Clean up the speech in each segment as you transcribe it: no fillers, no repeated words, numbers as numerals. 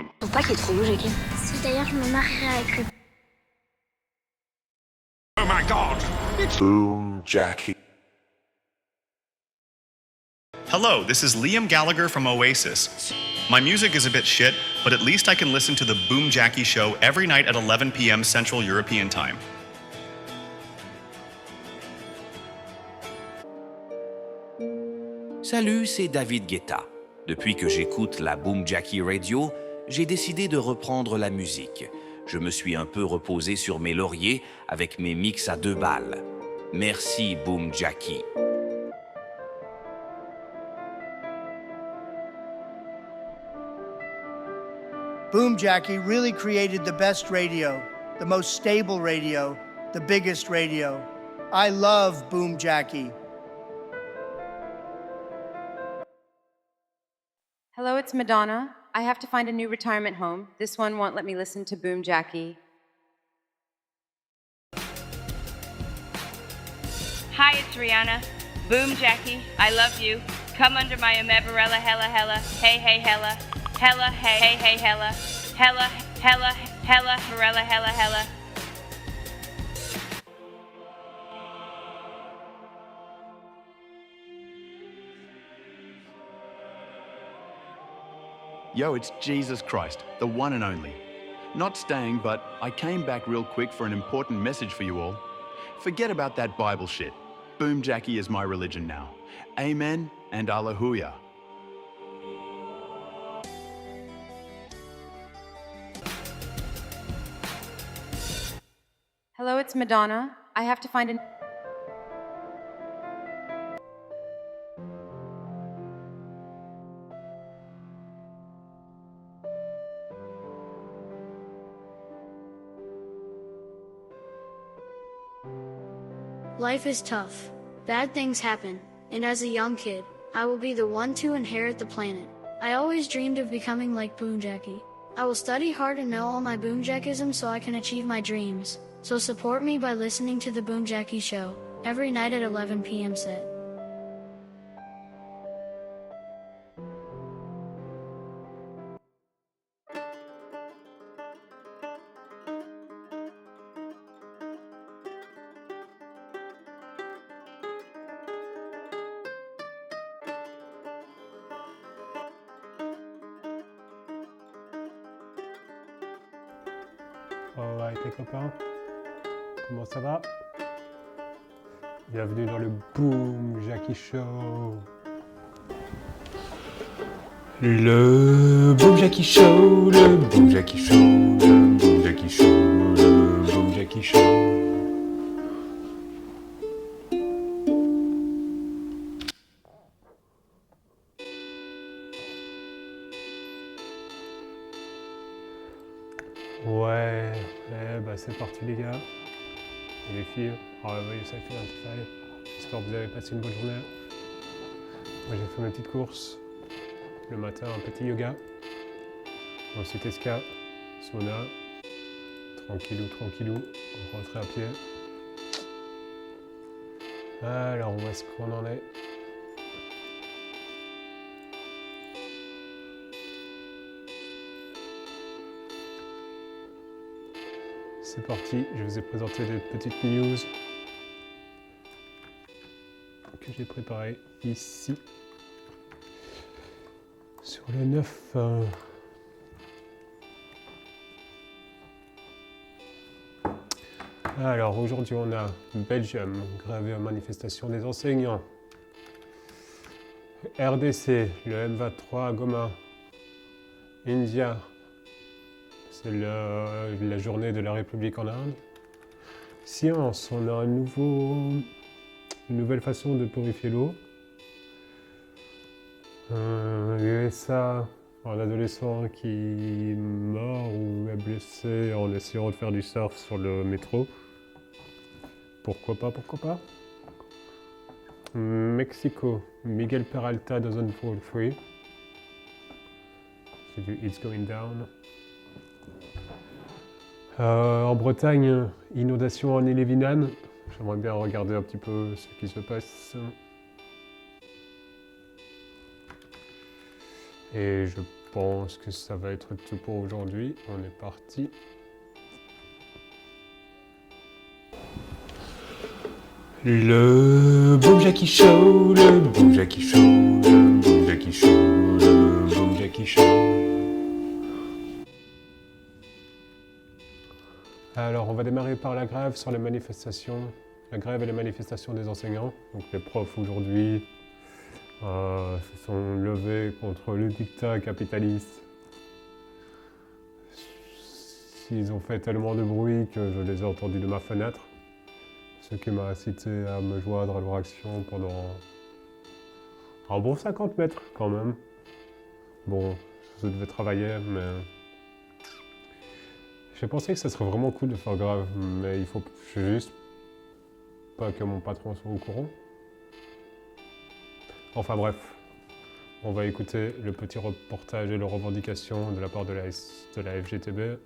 minimum. Je trouve pas qu'il est trop beau, Jackie. Si d'ailleurs je me marierais avec lui. Oh my god! Boom Jackie. Hello, this is Liam Gallagher from Oasis. My music is a bit shit, but at least I can listen to the Boom Jackie Show every night at 11 p.m. Central European Time. Salut, c'est David Guetta. Depuis que j'écoute la Boom Jackie Radio, j'ai décidé de reprendre la musique. Je me suis un peu reposé sur mes lauriers avec mes mix à 2 balles. Merci Boom Jackie. Boom Jackie really created the best radio, the most stable radio, the biggest radio. I love Boom Jackie. Hello, it's Madonna. I have to find a new retirement home. This one won't let me listen to Boom Jackie. Hi, it's Rihanna. Boom Jackie, I love you. Come under my umbrella, hella, hella, hey, hey, hella, hella, hey, hey, hey, hella, hella, hella, hella, umbrella, hella, hella. Yo, it's Jesus Christ, the one and only. Not staying, but I came back real quick for an important message for you all. Forget about that Bible shit. Boom Jackie is my religion now. Amen and Alleluia. Hello, it's Madonna. I have to find a... Life is tough. Bad things happen, and as a young kid, I will be the one to inherit the planet. I always dreamed of becoming like Boom Jackie. I will study hard and know all my Boom Jackisms so I can achieve my dreams. So support me by listening to the Boom Jackie Show, every night at 11 p.m. set. Alright les copains, comment ça va? Bienvenue dans le Boom Jackie Show. Le Boom Jackie Show, le Boom Jackie Show, le Boom Jackie Show, le Boom Jackie Show. Ouais, bah c'est parti les gars et les filles. Oh oui, ça fait un petit faille. J'espère que vous avez passé une bonne journée. Moi j'ai fait ma petite course. Le matin, un petit yoga. Ensuite esca, sauna. Tranquillou, tranquillou. On rentre à pied. Alors où est-ce qu'on en est? C'est parti, je vous ai présenté des petites news que j'ai préparées ici sur le 9. Alors aujourd'hui on a Belgium, grève manifestation des enseignants. RDC, le M23 à Goma. India, c'est la journée de la République en Inde. Science, on a une nouvelle façon de purifier l'eau. USA, un adolescent qui est mort ou est blessé en essayant de faire du surf sur le métro. Pourquoi pas, pourquoi pas. Mexico, Miguel Peralta doesn't fall free. C'est du It's Going Down. En Bretagne, inondation en Ille-et-Vilaine. J'aimerais bien regarder un petit peu ce qui se passe. Et je pense que ça va être tout pour aujourd'hui. On est parti. Le Boom Jackie Show, le Boom Jackie Show, le Boom Jackie Show, le Boom Jackie Show. Alors, on va démarrer par la grève sur les manifestations. La grève et les manifestations des enseignants. Donc, les profs aujourd'hui se sont levés contre le dictat capitaliste. Ils ont fait tellement de bruit que je les ai entendus de ma fenêtre. Ce qui m'a incité à me joindre à leur action pendant un bon 50 mètres quand même. Bon, je devais travailler, mais j'ai pensé que ce serait vraiment cool de faire grève, mais il faut juste pas que mon patron soit au courant. Enfin bref, on va écouter le petit reportage et les revendications de la part de la FGTB.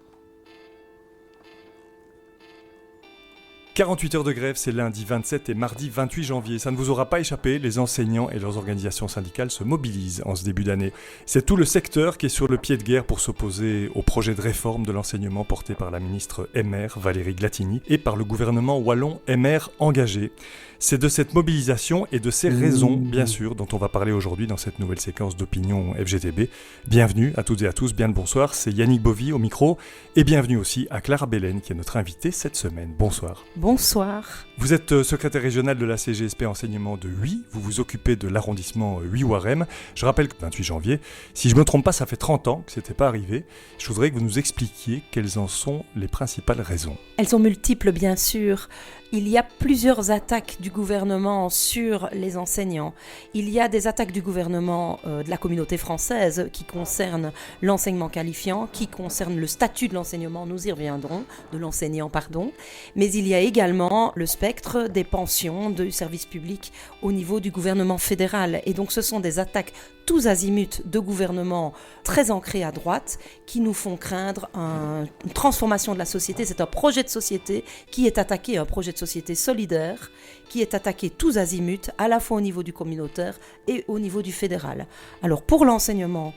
48 heures de grève, c'est lundi 27 et mardi 28 janvier. Ça ne vous aura pas échappé, les enseignants et leurs organisations syndicales se mobilisent en ce début d'année. C'est tout le secteur qui est sur le pied de guerre pour s'opposer au projet de réforme de l'enseignement porté par la ministre MR, Valérie Glatini, et par le gouvernement wallon MR engagé. C'est de cette mobilisation et de ces raisons, bien sûr, dont on va parler aujourd'hui dans cette nouvelle séquence d'opinion FGTB. Bienvenue à toutes et à tous, bien le bonsoir, c'est Yannick Bovy au micro, et bienvenue aussi à Clara Belen qui est notre invitée cette semaine. Bonsoir. Bonsoir. Vous êtes secrétaire régional de la CGSP enseignement de Huy, vous vous occupez de l'arrondissement Huy-Warem. Je rappelle que 28 janvier, si je ne me trompe pas, ça fait 30 ans que ce n'était pas arrivé. Je voudrais que vous nous expliquiez quelles en sont les principales raisons. Elles sont multiples, bien sûr. Il y a plusieurs attaques du gouvernement sur les enseignants. Il y a des attaques du gouvernement de la communauté française qui concernent l'enseignement qualifiant, qui concernent le statut de l'enseignement, nous y reviendrons, de l'enseignant, pardon. Mais il y a également le spectre des pensions du service public au niveau du gouvernement fédéral. Et donc ce sont des attaques tous azimuts de gouvernement très ancrés à droite qui nous font craindre une transformation de la société. C'est un projet de société qui est attaqué, un projet de société solidaire qui est attaqué tous azimuts, à la fois au niveau du communautaire et au niveau du fédéral. Alors pour l'enseignement,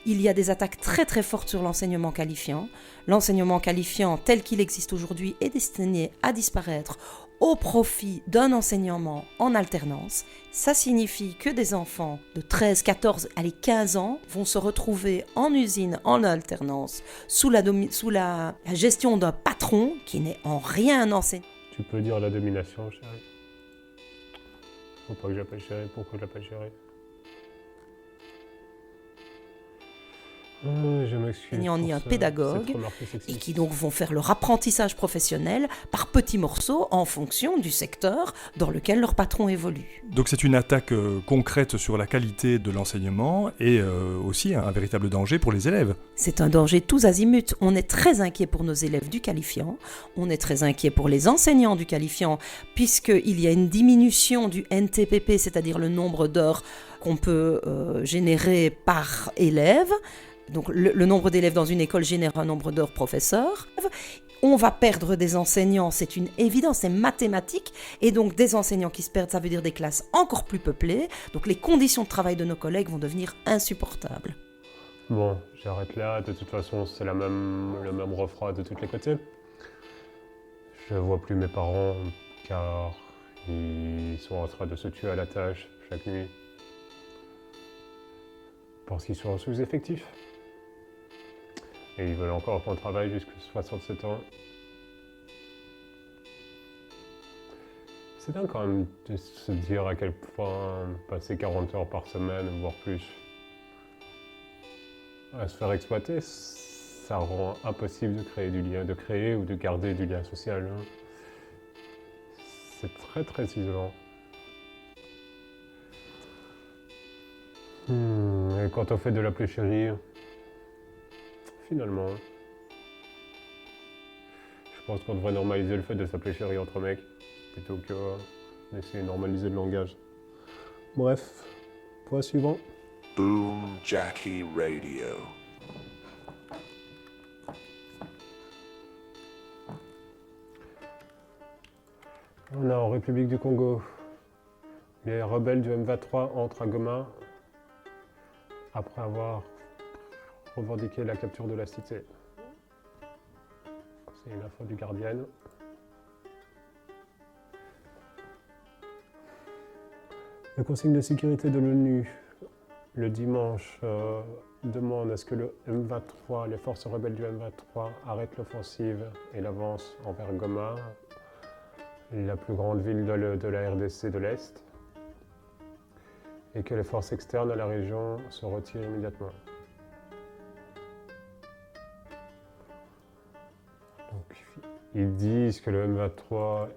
il y a des attaques très très fortes sur l'enseignement qualifiant. L'enseignement qualifiant tel qu'il existe aujourd'hui est destiné à disparaître au profit d'un enseignement en alternance. Ça signifie que des enfants de 13, 14, allez 15 ans vont se retrouver en usine, en alternance, sous la gestion d'un patron qui n'est en rien un enseignant. Tu peux dire la domination, chérie. Faut pas que j'appelle chérie, pourquoi je l'appelle chérie? Je m'excuse. Ni un pédagogue et qui donc vont faire leur apprentissage professionnel par petits morceaux en fonction du secteur dans lequel leur patron évolue. Donc c'est une attaque concrète sur la qualité de l'enseignement et aussi un véritable danger pour les élèves. C'est un danger tous azimuts. On est très inquiet pour nos élèves du qualifiant, on est très inquiet pour les enseignants du qualifiant puisqu'il y a une diminution du NTPP, c'est-à-dire le nombre d'heures qu'on peut générer par élève. Donc le nombre d'élèves dans une école génère un nombre d'heures professeurs. On va perdre des enseignants, c'est une évidence, c'est mathématique. Et donc des enseignants qui se perdent, ça veut dire des classes encore plus peuplées. Donc les conditions de travail de nos collègues vont devenir insupportables. Bon, j'arrête là. De toute façon, c'est le même refrain de tous les côtés. Je vois plus mes parents car ils sont en train de se tuer à la tâche chaque nuit. Parce qu'ils sont en sous-effectif. Et ils veulent encore qu'on travaille jusqu'à 67 ans. C'est dingue quand même de se dire à quel point passer 40 heures par semaine, voire plus, à se faire exploiter, ça rend impossible de créer du lien, de créer ou de garder du lien social. C'est très très isolant. Et quand on fait de la pléchérie, finalement, je pense qu'on devrait normaliser le fait de s'appeler chérie entre mecs, plutôt que d'essayer de normaliser le langage. Bref, point suivant. Boom Jackie Radio. On est en République du Congo. Les rebelles du M23 entrent à Goma après avoir revendiquer la capture de la cité. C'est une info du Guardian. Le Conseil de sécurité de l'ONU, le dimanche, demande à ce que le M23, les forces rebelles du M23, arrêtent l'offensive et l'avance envers Goma, la plus grande ville de la RDC de l'Est, et que les forces externes à la région se retirent immédiatement. Donc, ils disent que le M23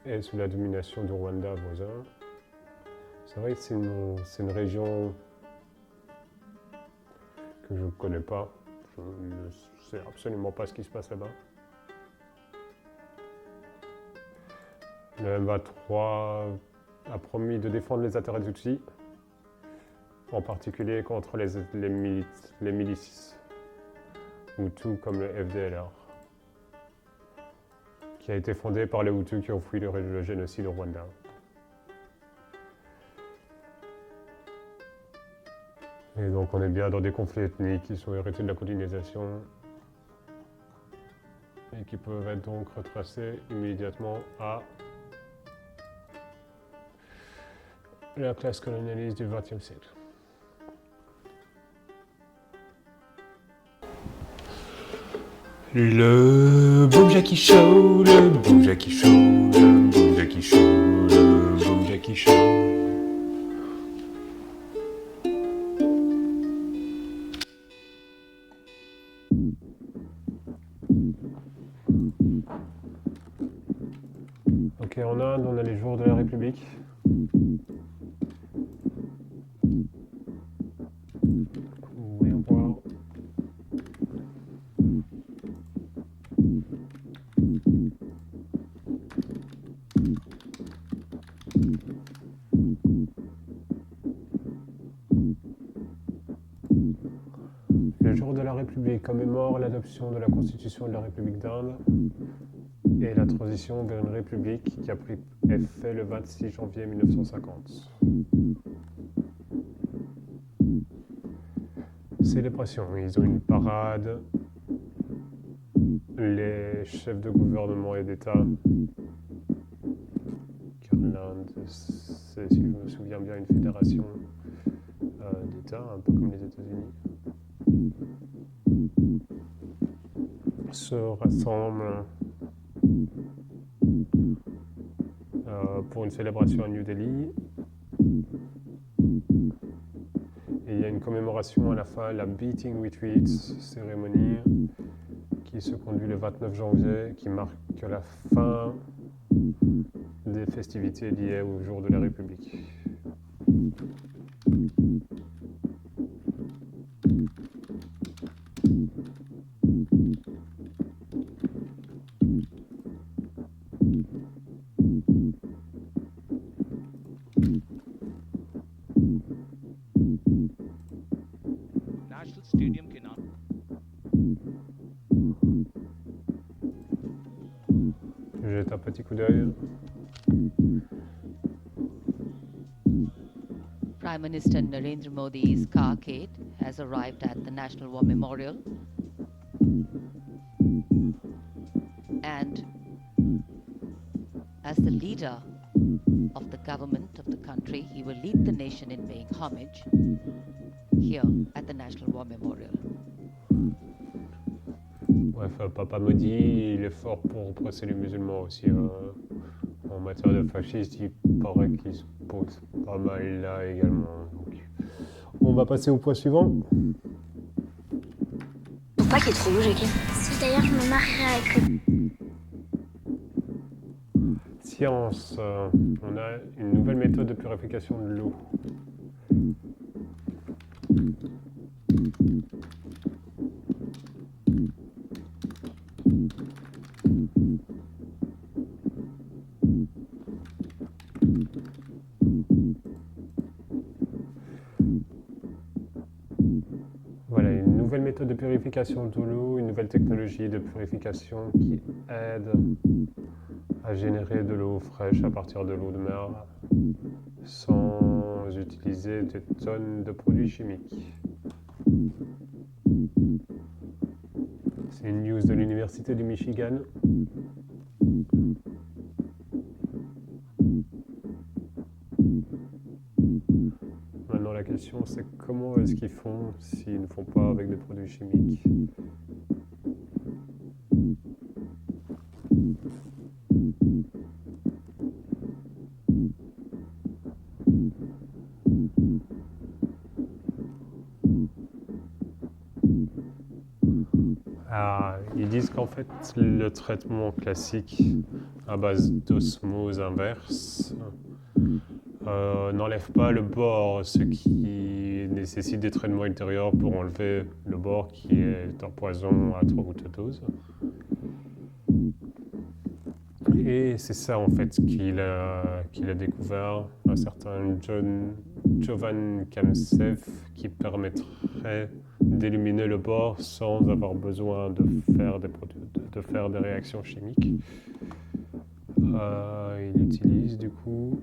est sous la domination du Rwanda voisin. C'est vrai que c'est une région que je ne connais pas. Je ne sais absolument pas ce qui se passe là-bas. Le M23 a promis de défendre les intérêts Tutsis, en particulier contre les milices Hutus comme le FDLR, qui a été fondé par les Hutus qui ont fui le génocide au Rwanda. Et donc on est bien dans des conflits ethniques qui sont hérités de la colonisation et qui peuvent être donc retracés immédiatement à la classe colonialiste du XXe siècle. Le Boom Jackie Show, le Boom Jackie Show, le Boom Jackie Show, le Boom Jackie Show. Ok, en Inde, on a les jours de la République. Voyons voir. Le jour de la République commémore l'adoption de la Constitution de la République d'Inde et la transition vers une république qui a pris effet le 26 janvier 1950. Célébration, ils ont une parade, les chefs de gouvernement et d'État, car l'Inde, c'est, si je me souviens bien, une fédération d'États, un peu comme les États-Unis, se rassemblent pour une célébration à New Delhi. Et il y a une commémoration à la fin, la Beating Retreat, cérémonie qui se conduit le 29 janvier, qui marque la fin des festivités liées au jour de la République. Je jette un petit coup d'œil. Prime Minister Narendra Modi's carcade has arrived at the National War Memorial. And as the leader of the government of the country, he will lead the nation in paying homage here at the National War Memorial. Bref, Papa Modi, il est fort pour represser les musulmans aussi. En matière de fascistes, il paraît qu'il se pose pas mal là également. Donc, on va passer au point suivant. Faut pas qu'il est trop beau, Jackie. Si d'ailleurs je me marierais avec lui. Science, on a une nouvelle méthode de purification de l'eau. Voilà, une nouvelle méthode de purification de l'eau, une nouvelle technologie de purification qui aide à générer de l'eau fraîche à partir de l'eau de mer sans utiliser des tonnes de produits chimiques. C'est une news de l'Université du Michigan. Maintenant, la question, c'est comment est-ce qu'ils font s'ils ne font pas avec des produits chimiques? Ils disent qu'en fait, le traitement classique à base d'osmose inverse n'enlève pas le bord, ce qui nécessite des traitements ultérieurs pour enlever le bord qui est un poison à trop haute dose. Et c'est ça en fait qu'il a découvert, un certain Jovan Kamsev, qui permettrait d'éliminer le bord sans avoir besoin de faire des réactions chimiques. Il utilise du coup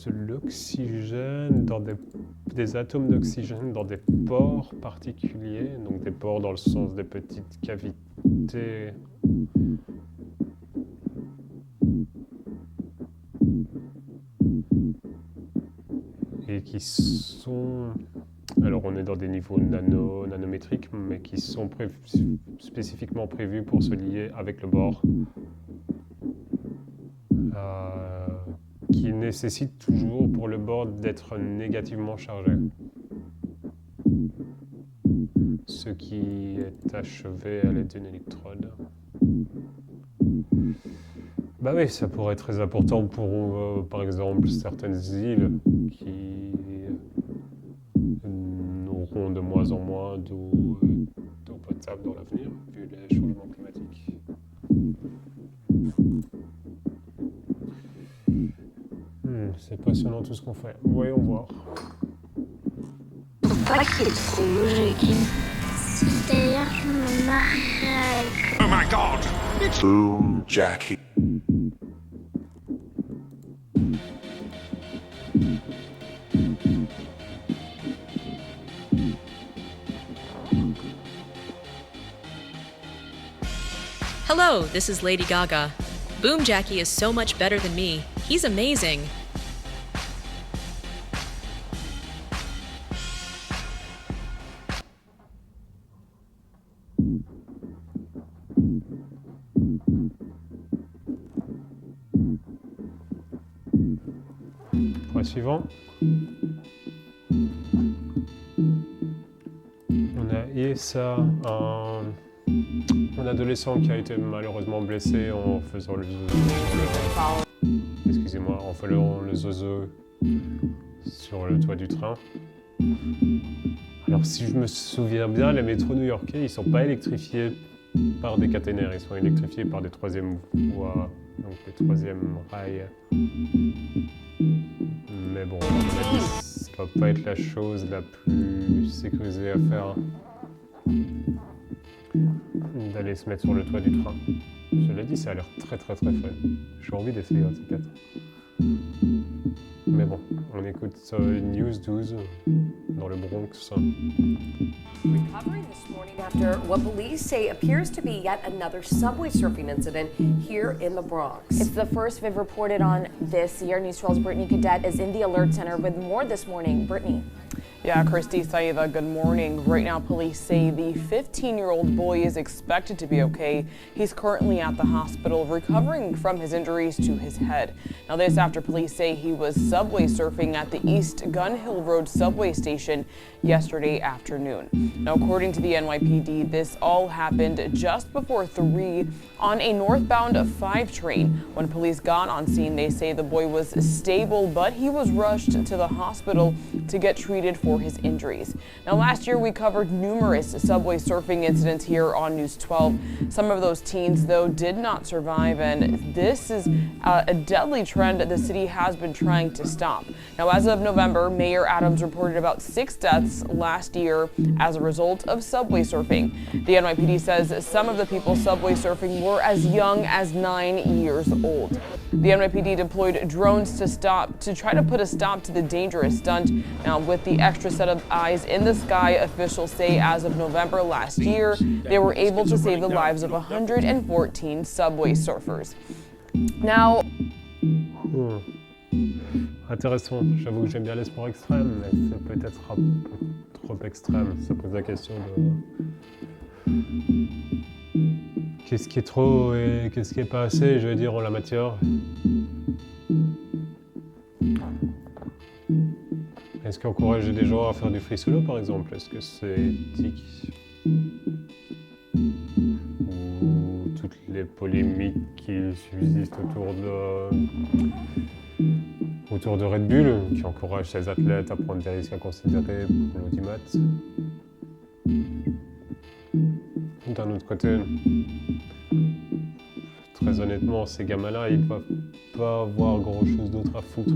l'oxygène dans des atomes d'oxygène dans des pores particuliers, donc des pores dans le sens des petites cavités et qui sont, alors on est dans des niveaux nanométriques, mais qui sont spécifiquement prévus pour se lier avec le bord. Qui nécessite toujours pour le bord d'être négativement chargé. Ce qui est achevé à l'aide d'une électrode. Bah oui, ça pourrait être très important pour, par exemple, certaines îles qui n'auront de moins en moins d'eau potable dans l'avenir, vu les changements climatiques. C'est passionnant tout ce qu'on fait. Voyons voir. Faut pas qu'il y ait trop Jackie. C'est-à-dire que je me marie avec... Oh my god! Boom Jackie. Hello, this is Lady Gaga. Boom Jackie is so much better than me. He's amazing. Point suivant. On a Issa, un adolescent qui a été malheureusement blessé en faisant le zozo sur le toit du train. Alors si je me souviens bien, les métros new-yorkais, ils sont pas électrifiés par des caténaires, ils sont électrifiés par des troisièmes voies, donc des troisièmes rails. Mais bon, à mon avis, ça va pas être la chose la plus sécurisée à faire d'aller se mettre sur le toit du train. Cela dit, ça a l'air très fun. J'ai envie d'essayer un T4. Mais bon, on écoute News 12 dans le Bronx. Recovering this morning after what police say appears to be yet another subway surfing incident here in the Bronx. It's the first we've reported on this year. News 12's Brittany Cadet is in the alert center with more this morning. Brittany. Yeah, Christy Saida, good morning. Right now, police say the 15-year-old boy is expected to be okay. He's currently at the hospital recovering from his injuries to his head. Now, this after police say he was subway surfing at the East Gun Hill Road subway station yesterday afternoon. Now, according to the NYPD, this all happened just before 3 on a northbound 5 train. When police got on scene, they say the boy was stable, but he was rushed to the hospital to get treated for for his injuries. Now, last year we covered numerous subway surfing incidents here on News 12. Some of those teens, though, did not survive, and this is a deadly trend the city has been trying to stop. Now, as of November, Mayor Adams reported about 6 deaths last year as a result of subway surfing. The NYPD says some of the people subway surfing were as young as 9 years old. The NYPD deployed drones to try to put a stop to the dangerous stunt. Now, with the extra set of eyes in the sky, officials say as of November last year, they were able to save the lives of 114 subway surfers. Now, Intéressant. J'avoue que j'aime bien les sports extrêmes, mais c'est peut-être un peu trop extrême. Ça pose la question de qu'est-ce qui est trop et qu'est-ce qui est pas assez, je veux dire, en la matière. Est-ce qu'encourager des gens à faire du free solo, par exemple, est-ce que c'est éthique? Ou toutes les polémiques qui subsistent autour de Red Bull, qui encourage ses athlètes à prendre des risques inconsidérés pour l'audimat. D'un autre côté, très honnêtement, ces gamins-là, ils ne doivent pas avoir grand-chose d'autre à foutre.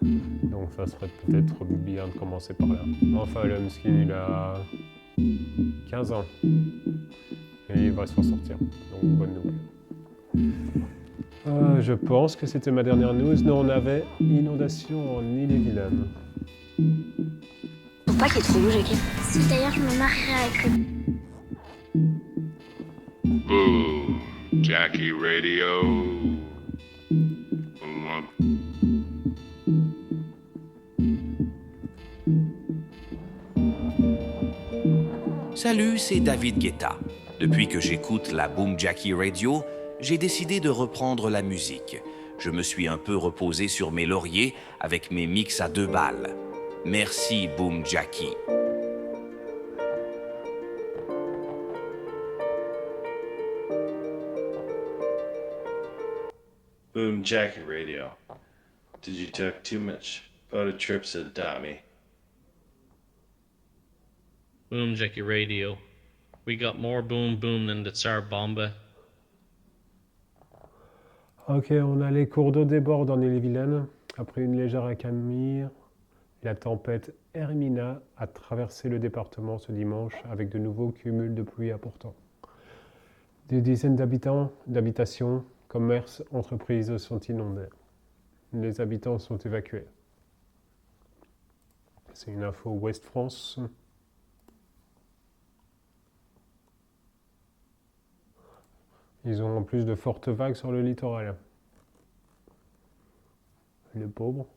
Donc ça serait peut-être bien de commencer par là. Enfin, le Muskin, il a 15 ans. Et il va s'en sortir. Donc, bonne nouvelle. Je pense que c'était ma dernière news. Non, on avait inondation en Ille-et-Vilaine. Faut pas qu'il y ait trop rouge, Jackie. Si d'ailleurs je me marierai avec lui. Boom Jackie Radio. Salut, c'est David Guetta. Depuis que j'écoute la Boom Jackie Radio, j'ai décidé de reprendre la musique. Je me suis un peu reposé sur mes lauriers avec mes mix à 2 balles. Merci Boom Jackie. Boom Jackie Radio. Did you talk too much about a trip to Dami? Boom Jackie Radio. We got more boom boom than the Tsar Bomba. Ok, on a les cours d'eau débordent en Ille-et-Vilaine. Après une légère accalmie, la tempête Hermina a traversé le département ce dimanche avec de nouveaux cumuls de pluie importants. Des dizaines d'habitations, commerces, entreprises sont inondées. Les habitants sont évacués. C'est une info Ouest France. Ils ont en plus de fortes vagues sur le littoral. Les pauvres.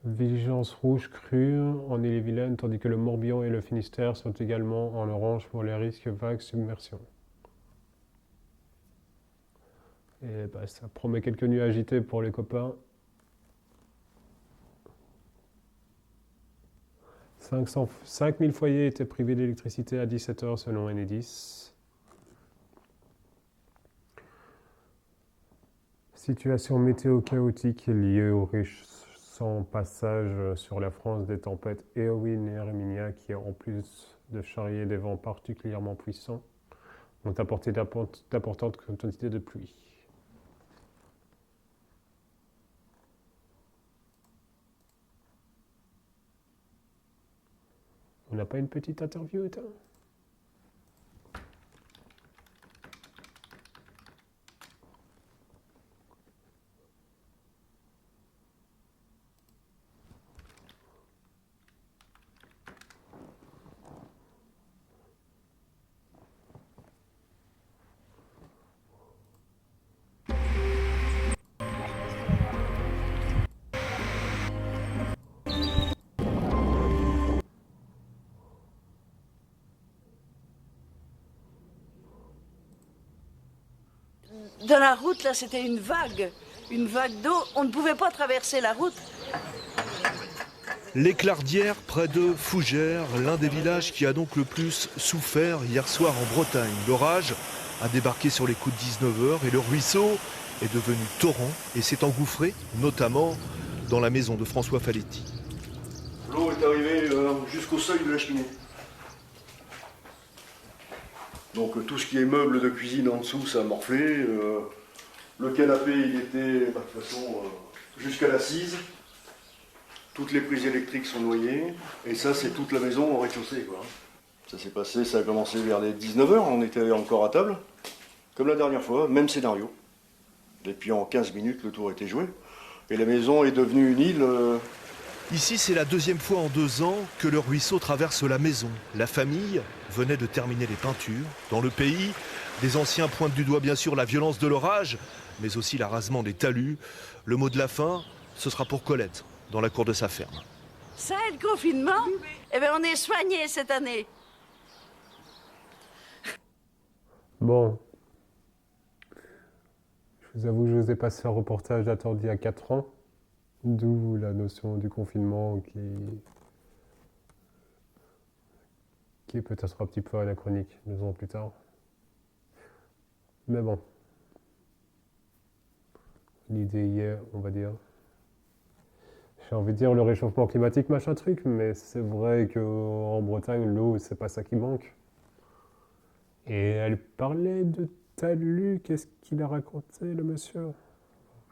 Vigilance rouge crue en Ille-et-Vilaine, tandis que le Morbihan et le Finistère sont également en orange pour les risques vagues submersion. Et bah, ça promet quelques nuits agitées pour les copains. 5000 foyers étaient privés d'électricité à 17h selon Enedis. Situation météo chaotique liée au récent passage sur la France des tempêtes Eowyn et Herminia qui, en plus de charrier des vents particulièrement puissants, ont apporté d'importantes quantités de pluie. On n'a pas une petite interview, toi ? Dans la route, là, c'était une vague d'eau. On ne pouvait pas traverser la route. L'Éclardière, près de Fougères, l'un des villages qui a donc le plus souffert hier soir en Bretagne. L'orage a débarqué sur les coups de 19h et le ruisseau est devenu torrent et s'est engouffré, notamment dans la maison de François Faletti. L'eau est arrivée jusqu'au seuil de la cheminée. Donc tout ce qui est meubles de cuisine en dessous, ça a morflé. Le canapé, il était de toute façon jusqu'à l'assise. Toutes les prises électriques sont noyées. Et ça, c'est toute la maison au rez-de-chaussée, quoi. Ça s'est passé, ça a commencé vers les 19h, on était encore à table. Comme la dernière fois, même scénario. Et puis en 15 minutes, le tour était joué. Et la maison est devenue une île. Ici, c'est la deuxième fois en 2 ans que le ruisseau traverse la maison. La famille venait de terminer les peintures. Dans le pays, les anciens pointent du doigt bien sûr la violence de l'orage, mais aussi l'arasement des talus. Le mot de la fin, ce sera pour Colette, dans la cour de sa ferme. Ça et le confinement, eh bien on est soignés cette année. Bon. Je vous avoue que je vous ai passé un reportage datant d'il y a 4 ans. D'où la notion du confinement qui est peut-être un petit peu anachronique 2 ans plus tard. Mais bon. L'idée y est, on va dire. J'ai envie de dire le réchauffement climatique, machin truc, mais c'est vrai qu'en Bretagne, l'eau, c'est pas ça qui manque. Et elle parlait de talus, qu'est-ce qu'il a raconté, le monsieur?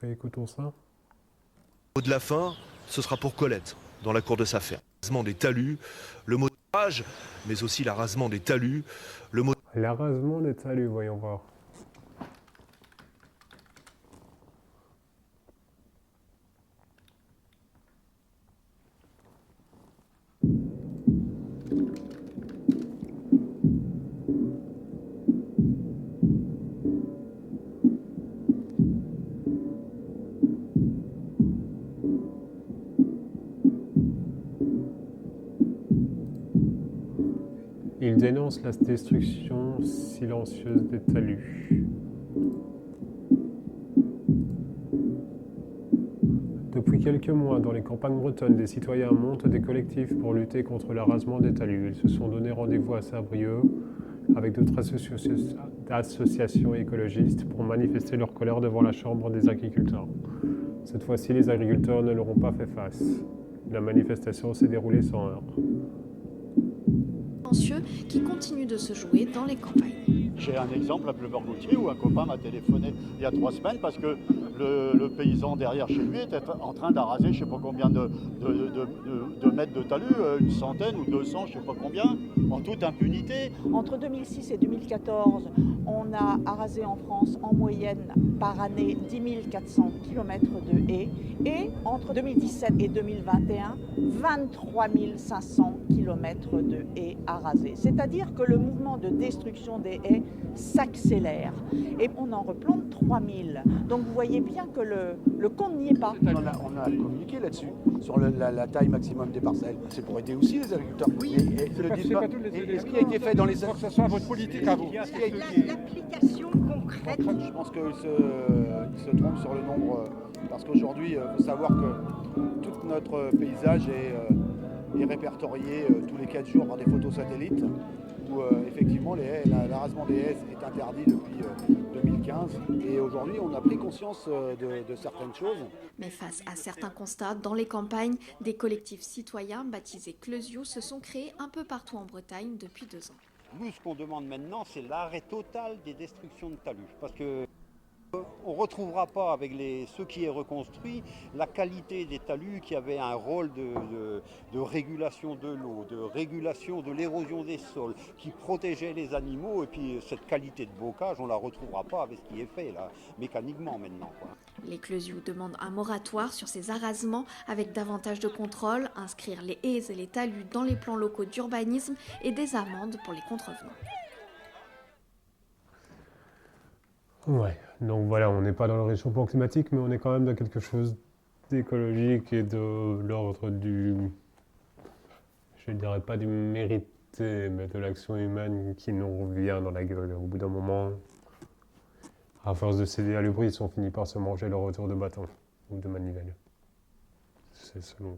Réécoutons ça. Le mot de la fin, ce sera pour Colette, dans la cour de sa ferme. L'arasement des talus, le mot de l'orage, mais aussi l'arasement des talus, le mot... L'arasement des talus, voyons voir. Il dénonce la destruction silencieuse des talus. Depuis quelques mois, dans les campagnes bretonnes, des citoyens montent des collectifs pour lutter contre l'arasement des talus. Ils se sont donné rendez-vous à Saint-Brieuc avec d'autres associations écologistes pour manifester leur colère devant la Chambre des agriculteurs. Cette fois-ci, les agriculteurs ne leur ont pas fait face. La manifestation s'est déroulée sans heurts. Qui continue de se jouer dans les campagnes. J'ai un exemple à Pleuvoir-Gautier où un copain m'a téléphoné il y a 3 semaines parce que le paysan derrière chez lui était en train d'araser je ne sais pas combien de mètres de talus, 100 ou 200, je ne sais pas combien, en toute impunité. Entre 2006 et 2014, on a arasé en France en moyenne par année 10 400 km de haies et entre 2017 et 2021, 23 500 km de haies arasées. C'est-à-dire que le mouvement de destruction des haies s'accélère et on en replante 3000. Donc vous voyez bien que le compte n'y est pas. On a communiqué là-dessus, sur la taille maximum des parcelles. C'est pour aider aussi les agriculteurs. Oui. Est-ce qu'il a été fait dans les... Que ce soit votre politique à vous. L'application concrète. Je pense qu'il se trompe sur le nombre, parce qu'aujourd'hui, il faut savoir que tout notre paysage est répertorié tous les 4 jours par des photos satellites, où effectivement l'arasement des haies est interdit depuis 2015. Et aujourd'hui, on a pris conscience de certaines choses. Mais face à certains constats, dans les campagnes, des collectifs citoyens baptisés Cleusio se sont créés un peu partout en Bretagne depuis 2 ans. Nous, ce qu'on demande maintenant, c'est l'arrêt total des destructions de talus. Parce que on ne retrouvera pas avec ce qui est reconstruit la qualité des talus qui avaient un rôle de régulation de l'eau, de régulation de l'érosion des sols, qui protégeait les animaux. Et puis cette qualité de bocage, on ne la retrouvera pas avec ce qui est fait là, mécaniquement maintenant, quoi. Les Cleusio demandent un moratoire sur ces arasements avec davantage de contrôle, inscrire les haies et les talus dans les plans locaux d'urbanisme et des amendes pour les contrevenants. Ouais, donc voilà, on n'est pas dans le réchauffement climatique, mais on est quand même dans quelque chose d'écologique et de l'ordre du, je ne dirais pas du mérité, mais de l'action humaine qui nous revient dans la gueule. Au bout d'un moment, à force de céder à l'hubris, on finit par se manger le retour de bâton ou de manivelle. C'est selon.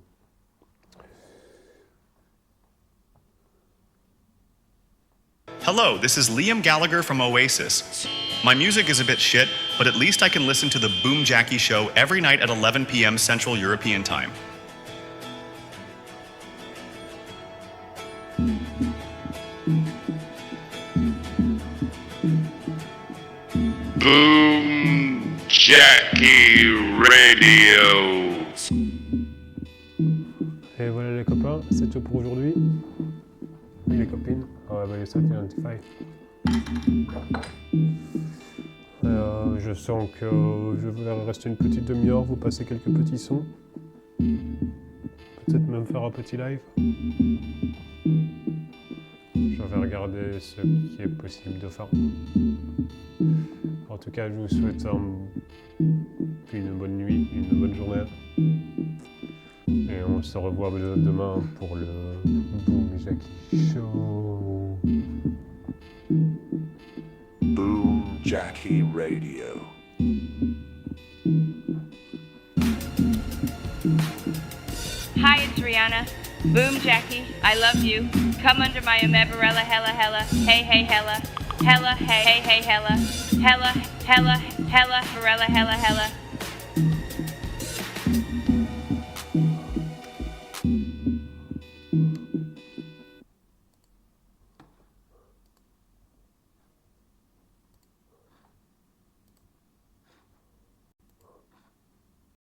Hello, this is Liam Gallagher from Oasis. My music is a bit shit, but at least I can listen to the Boom Jackie Show every night at 11 p.m. Central European Time. Boom Jackie Radio. Et voilà les copains, c'est tout pour aujourd'hui. Et les copines, on va ça identify. Je sens que je vais rester une petite demi-heure, vous passer quelques petits sons. Peut-être même faire un petit live. Je vais regarder ce qui est possible de faire. En tout cas, je vous souhaite une bonne nuit, une bonne journée. Et on se revoit demain pour le Boom Jackie Show. Boom Jackie Radio. Hi, it's Rihanna. Boom Jackie, I love you. Come under my umbrella, hella, hella. Hey, hey, hella. Hella, hey, hey, hey, hella. Hella, hella, hella, Varela, hella, hella.